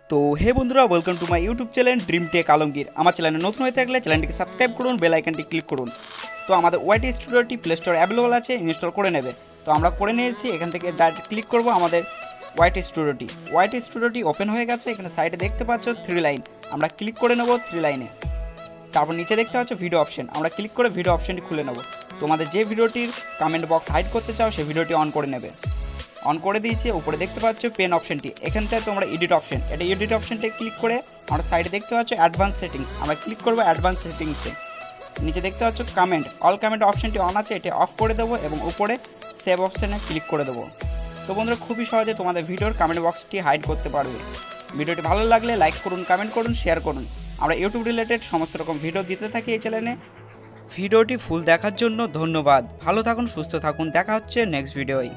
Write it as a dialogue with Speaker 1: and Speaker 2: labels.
Speaker 1: তো হে বন্ধুরা, welcome to my YouTube channel dream tech Alamgir. আমার চ্যানেলে নতুন হয়ে থাকলে চ্যানেলটিকে সাবস্ক্রাইব করুন, বেল আইকনটি ক্লিক করুন। তো আমাদের ওয়াইটি স্টুডিওটি প্লে স্টোরে অ্যাভেলেবল আছে, ইনস্টল করে নেবে। তো আমরা করে নিয়েছি, এখান থেকে ডাইরেক্ট ক্লিক করব আমাদের ওয়াইটি স্টুডিওটি ওপেন হয়ে গেছে। এখানে সাইডে দেখতে পাচ্ছ 3 লাইন, আমরা ক্লিক করে নেব 3 লাইনে। তারপর নিচে দেখতে পাচ্ছ ভিডিও অপশন, আমরা ক্লিক করে ভিডিও অপশনটি খুলে নেব। তোমাদের যে ভিডিওটির কমেন্ট বক্স হাইড করতে চাও সেই ভিডিওটি অন করে নেবে। অন করে দিয়েছে। উপরে দেখতে পাচ্ছ পেন অপশনটি, এখানটায় তোমরা এডিট অপশন, এটা এডিট অপশনটা ক্লিক করে আমরা সাইডে দেখতে পাচ্ছ অ্যাডভান্স সেটিং, আমরা ক্লিক করব অ্যাডভান্স সেটিংসে। নিচে দেখতে পাচ্ছ কমেন্ট, অল কমেন্ট অপশনটি অন আছে, এটা অফ করে দেবো এবং উপরে সেভ অপশনে ক্লিক করে দেবো। তো বন্ধুরা, খুবই সহজে তোমাদের ভিডিওর কমেন্ট বক্সটি হাইড করতে পারবে। ভিডিওটি ভালো লাগলে লাইক করুন, কমেন্ট করুন, শেয়ার করুন। আমরা ইউটিউব রিলেটেড সমস্ত রকম ভিডিও দিতে থাকি এই চ্যানেলে। ভিডিওটি ফুল দেখার জন্য ধন্যবাদ। ভালো থাকুন, সুস্থ থাকুন, দেখা হচ্ছে নেক্সট ভিডিওয়।